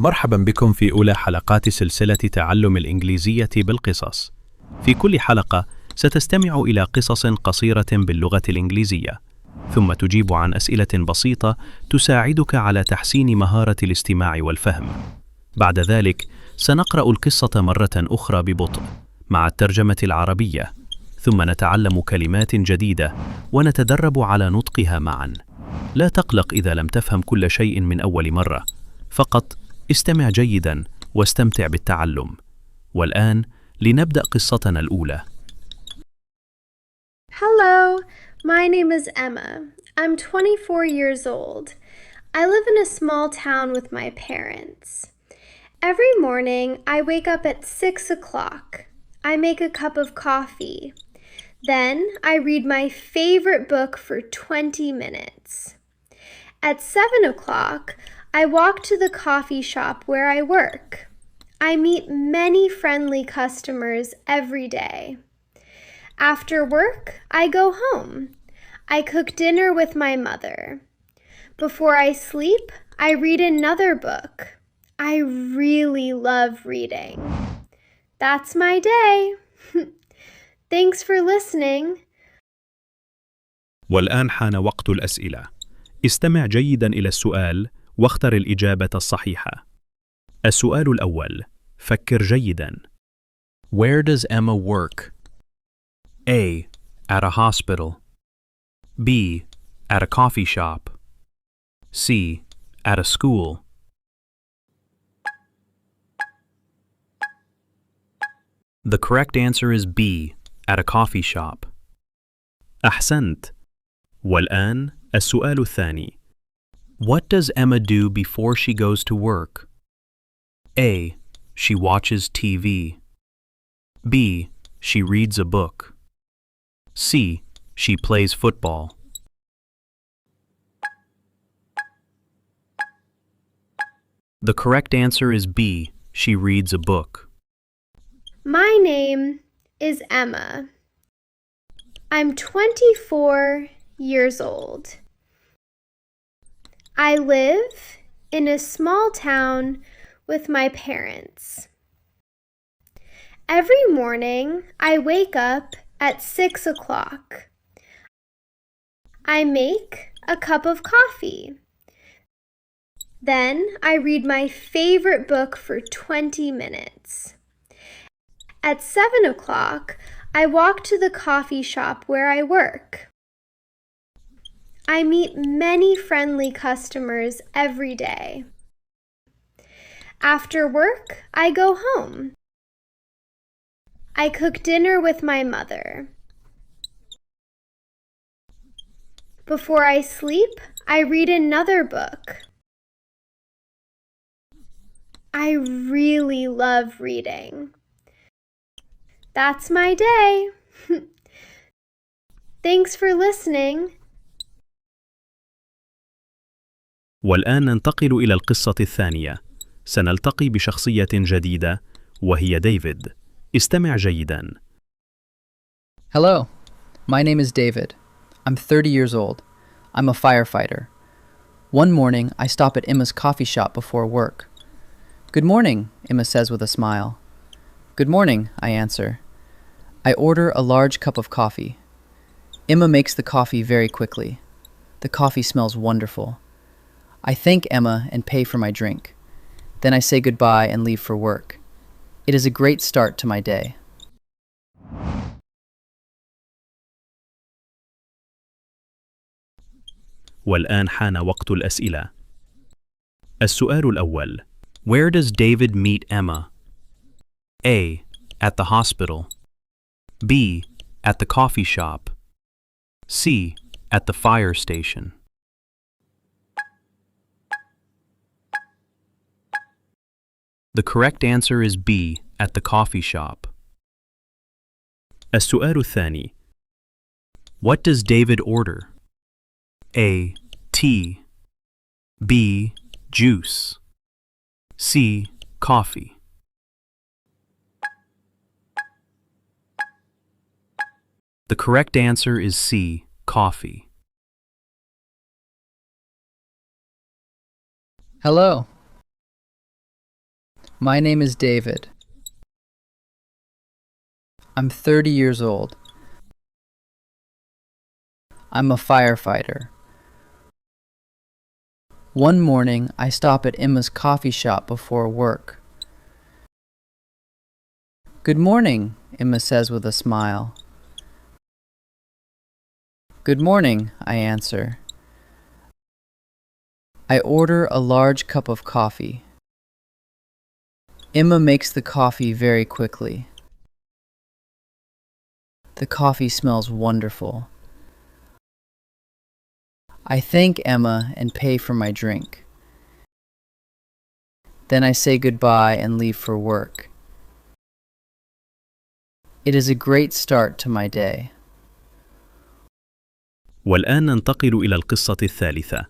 مرحبا بكم في أولى حلقات سلسلة تعلم الإنجليزية بالقصص. في كل حلقة ستستمع إلى قصص قصيرة باللغة الإنجليزية، ثم تجيب عن أسئلة بسيطة تساعدك على تحسين مهارة الاستماع والفهم. بعد ذلك سنقرأ القصة مرة أخرى ببطء مع الترجمة العربية، ثم نتعلم كلمات جديدة ونتدرب على نطقها معا. لا تقلق إذا لم تفهم كل شيء من أول مرة، فقط استمع جيداً واستمتع بالتعلم. والآن لنبدأ قصتنا الأولى. Hello, my name is Emma. I'm 24 years old. I live in a small town with my parents. Every morning, I wake up at 6 o'clock. I make a cup of coffee. Then, I read my favorite book for 20 minutes. At 7 o'clock, I walk to the coffee shop where I work. I meet many friendly customers every day. After work, I go home. I cook dinner with my mother. Before I sleep, I read another book. I really love reading. That's my day. Thanks for listening. والآن حان وقت الأسئلة. استمع جيداً إلى السؤال واختر الإجابة الصحيحة. السؤال الأول، فكر جيداً. Where does Emma work? A. At a hospital. B. At a coffee shop. C. At a school. The correct answer is B. At a coffee shop. أحسنت. والآن السؤال الثاني. What does Emma do before she goes to work? A. She watches TV. B. She reads a book. C. She plays football. The correct answer is B. She reads a book. My name is Emma. I'm 24 years old. I live in a small town with my parents. Every morning, I wake up at 6 o'clock. I make a cup of coffee. Then I read my favorite book for 20 minutes. At 7 o'clock, I walk to the coffee shop where I work. I meet many friendly customers every day. After work, I go home. I cook dinner with my mother. Before I sleep, I read another book. I really love reading. That's my day. Thanks for listening. والآن ننتقل إلى القصة الثانية. سنلتقي بشخصية جديدة وهي ديفيد. استمع جيداً. Hello, my name is David. I'm 30 years old. I'm a firefighter. One morning, I stop at Emma's coffee shop before work. Good morning, Emma says with a smile. Good morning, I answer. I order a large cup of coffee. Emma makes the coffee very quickly. The coffee smells wonderful. I thank Emma and pay for my drink. Then I say goodbye and leave for work. It is a great start to my day. والآن حان وقت الأسئلة. السؤال الأول. Where does David meet Emma? A. At the hospital. B. At the coffee shop. C. At the fire station. The correct answer is B. At the coffee shop. السؤال الثاني. What does David order? A. Tea. B. Juice. C. Coffee. The correct answer is C. Coffee. Hello, My name is David. I'm 30 years old. I'm a firefighter. One morning, I stop at Emma's coffee shop before work. Good morning, Emma says with a smile. Good morning, I answer. I order a large cup of coffee. Emma makes the coffee very quickly. The coffee smells wonderful. I thank Emma and pay for my drink. Then I say goodbye and leave for work. It is a great start to my day. والآن ننتقل إلى القصة الثالثة.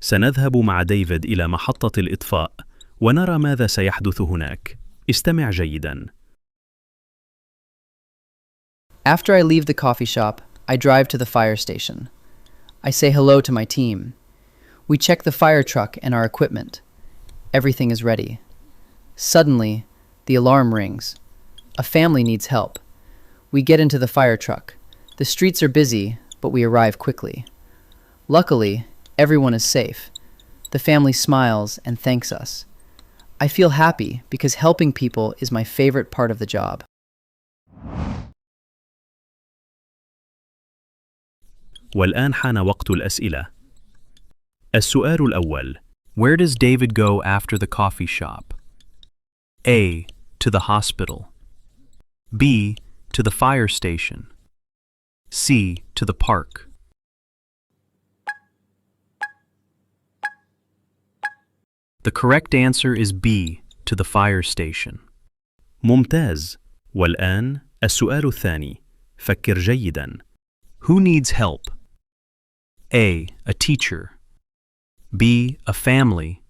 سنذهب مع ديفيد إلى محطة الإطفاء ونرى ماذا سيحدث هناك. استمع جيداً. After I leave the coffee shop, I drive to the fire station. I say hello to my team. We check the fire truck and our equipment. Everything is ready. Suddenly, the alarm rings. A family needs help. We get into the fire truck. The streets are busy, but we arrive quickly. Luckily, everyone is safe. The family smiles and thanks us. I feel happy because helping people is my favorite part of the job. والآن حان وقت الأسئلة. السؤال الأول. Where does David go after the coffee shop? A. To the hospital. B. To the fire station. C. To the park. The correct answer is B. To the fire station. ممتاز. والآن السؤال الثاني. فكر جيداً. Who needs help? A. A teacher. B. A family.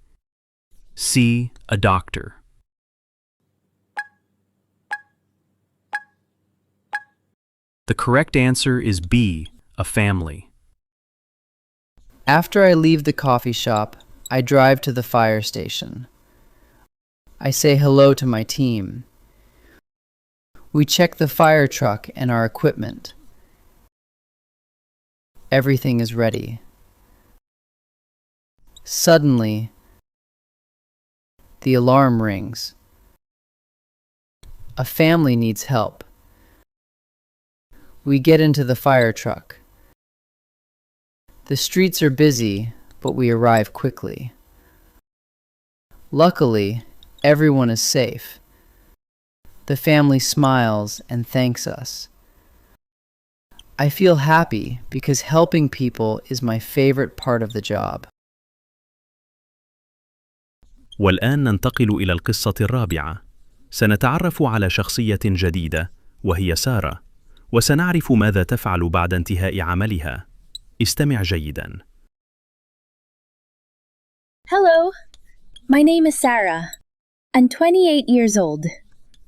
C. A doctor. The correct answer is B. A family. After I leave the coffee shop, I drive to the fire station. I say hello to my team. We check the fire truck and our equipment. Everything is ready. Suddenly, the alarm rings. A family needs help. We get into the fire truck. The streets are busy, but we arrive quickly. Luckily, everyone is safe. The family smiles and thanks us. I feel happy because helping people is my favorite part of the job. والآن ننتقل إلى القصة الرابعة. سنتعرف على شخصية جديدة وهي سارة، وسنعرف ماذا تفعل بعد انتهاء عملها. استمع جيداً. Hello, my name is Sarah. I'm 28 years old.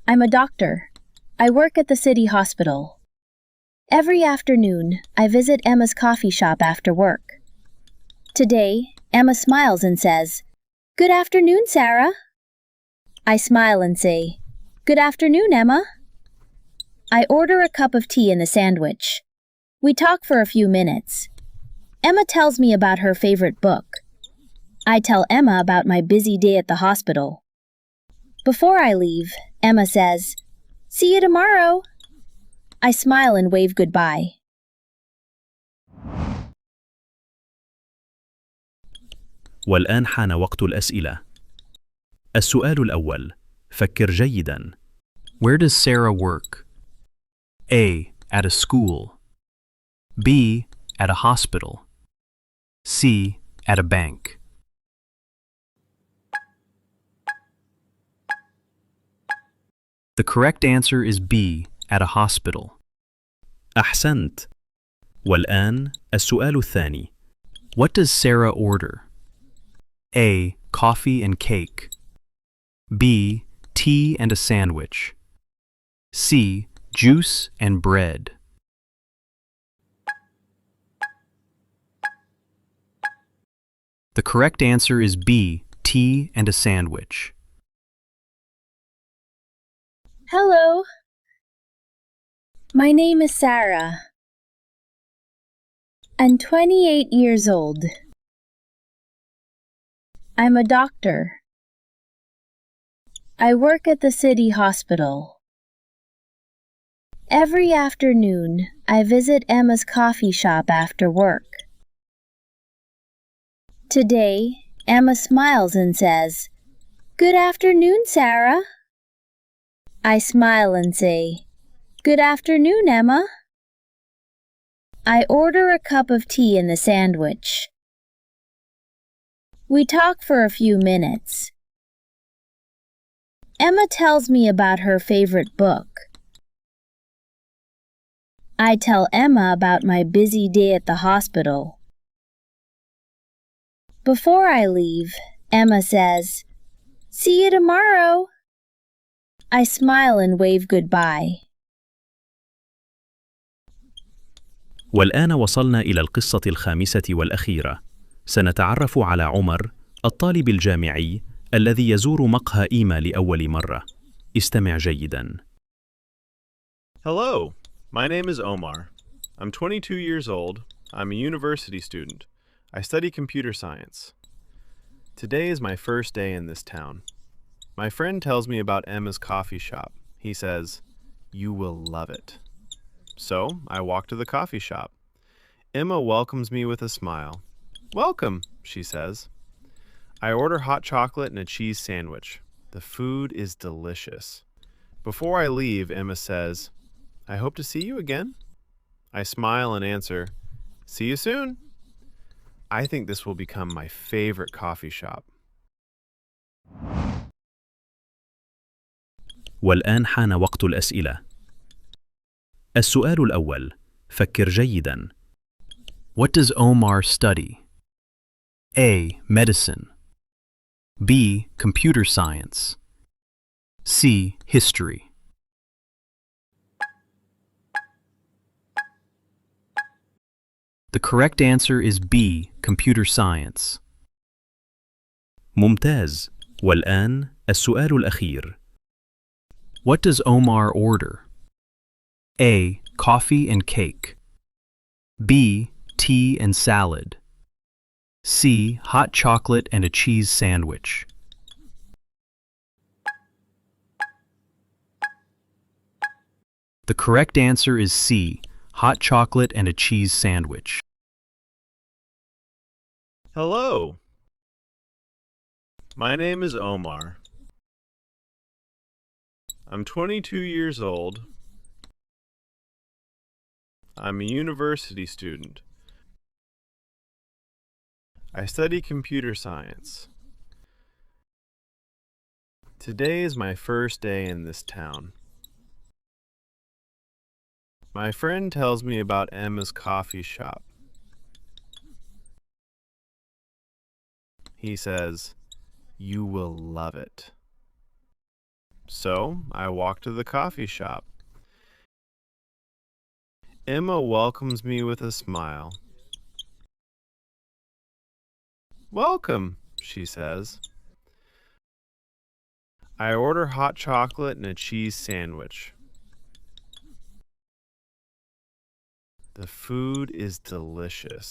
I'm a doctor. I work at the city hospital. Every afternoon, I visit Emma's coffee shop after work. Today, Emma smiles and says, "Good afternoon, Sarah." I smile and say, "Good afternoon, Emma." I order a cup of tea and a sandwich. We talk for a few minutes. Emma tells me about her favorite book. I tell Emma about my busy day at the hospital. Before I leave, Emma says, "See you tomorrow." I smile and wave goodbye. والآن حان وقت الأسئلة. السؤال الأول. فكر جيداً. Where does Sarah work? A. At a school. B. At a hospital. C. At a bank. The correct answer is B. At a hospital. أحسنت. والآن السؤال الثاني. What does Sarah order? A. Coffee and cake. B. Tea and a sandwich. C. Juice and bread. The correct answer is B. Tea and a sandwich. Hello. My name is Sarah. I'm 28 years old. I'm a doctor. I work at the city hospital. Every afternoon, I visit Emma's coffee shop after work. Today, Emma smiles and says, "Good afternoon, Sarah." I smile and say, "Good afternoon, Emma." I order a cup of tea and a sandwich. We talk for a few minutes. Emma tells me about her favorite book. I tell Emma about my busy day at the hospital. Before I leave, Emma says, "See you tomorrow." I smile and wave goodbye. والآن وصلنا إلى القصة الخامسة والأخيرة. سنتعرف على عمر، الطالب الجامعي الذي يزور مقهى إيما لأول مرة. استمع جيداً. Hello, my name is Omar. I'm 22 years old. I'm a university student. I study computer science. Today is my first day in this town. My friend tells me about Emma's coffee shop. He says, "You will love it." So I walk to the coffee shop. Emma welcomes me with a smile. "Welcome," she says. I order hot chocolate and a cheese sandwich. The food is delicious. Before I leave, Emma says, "I hope to see you again." I smile and answer, "See you soon." I think this will become my favorite coffee shop. والآن حان وقت الأسئلة. السؤال الأول، فكر جيداً. What does Omar study? A. Medicine. B. Computer science. C. History. The correct answer is B. Computer science. ممتاز. والآن السؤال الأخير. What does Omar order? A. Coffee and cake. B. Tea and salad. C. Hot chocolate and a cheese sandwich. The correct answer is C. Hot chocolate and a cheese sandwich. Hello. My name is Omar. I'm 22 years old. I'm a university student. I study computer science. Today is my first day in this town. My friend tells me about Emma's coffee shop. He says, "You will love it." So I walk to the coffee shop. Emma welcomes me with a smile. "Welcome," she says. I order hot chocolate and a cheese sandwich. The food is delicious.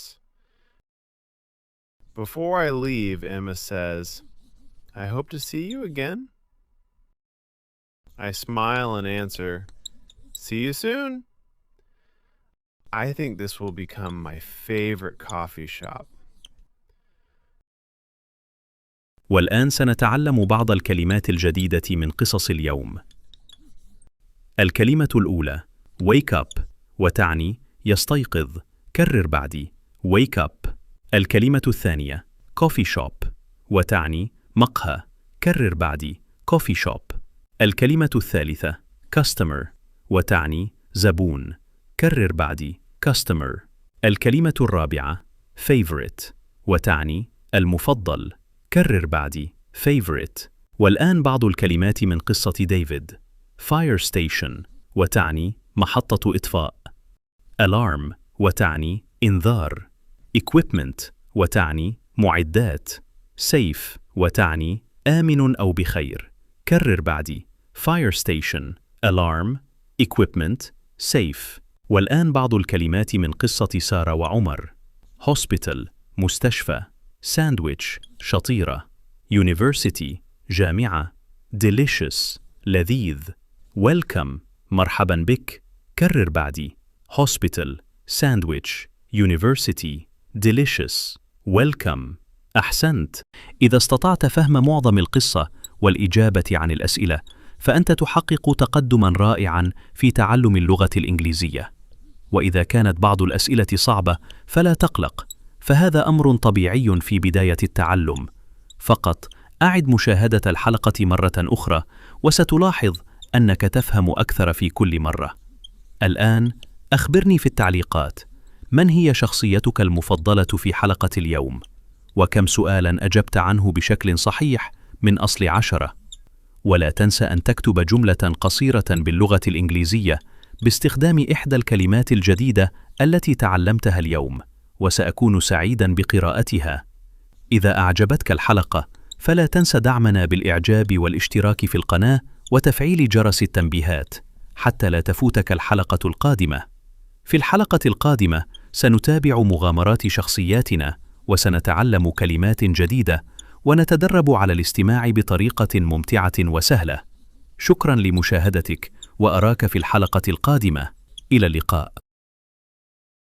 Before I leave, Emma says, "I hope to see you again." I smile and answer, "See you soon." I think this will become my favorite coffee shop. والآن سنتعلم بعض الكلمات الجديدة من قصص اليوم. الكلمة الأولى wake up وتعني يستيقظ. كرر بعدي wake up. الكلمة الثانية coffee shop وتعني مقهى. كرر بعدي coffee shop. الكلمة الثالثة customer وتعني زبون. كرر بعدي customer. الكلمة الرابعة favorite وتعني المفضل. كرر بعدي favorite. والآن بعض الكلمات من قصة ديفيد. fire station وتعني محطة إطفاء. alarm وتعني إنذار. equipment وتعني معدات. safe وتعني آمن أو بخير. كرر بعدي fire station alarm, equipment, safe. والآن بعض الكلمات من قصة سارة وعمر. hospital مستشفى، sandwich شطيرة، university جامعة، delicious لذيذ، welcome مرحبا بك. كرر بعدي. hospital، sandwich، university، delicious، welcome. أحسنت. إذا استطعت فهم معظم القصة والإجابة عن الأسئلة، فأنت تحقق تقدماً رائعاً في تعلم اللغة الإنجليزية. وإذا كانت بعض الأسئلة صعبة فلا تقلق، فهذا أمر طبيعي في بداية التعلم. فقط أعد مشاهدة الحلقة مرة أخرى وستلاحظ أنك تفهم أكثر في كل مرة. الآن أخبرني في التعليقات، من هي شخصيتك المفضلة في حلقة اليوم؟ وكم سؤالاً أجبت عنه بشكل صحيح من أصل 10؟ ولا تنسى أن تكتب جملة قصيرة باللغة الإنجليزية باستخدام إحدى الكلمات الجديدة التي تعلمتها اليوم، وسأكون سعيداً بقراءتها. إذا أعجبتك الحلقة فلا تنسى دعمنا بالإعجاب والاشتراك في القناة وتفعيل جرس التنبيهات حتى لا تفوتك الحلقة القادمة. في الحلقة القادمة سنتابع مغامرات شخصياتنا وسنتعلم كلمات جديدة ونتدرب على الاستماع بطريقة ممتعة وسهلة. شكراً لمشاهدتك وأراك في الحلقة القادمة. إلى اللقاء.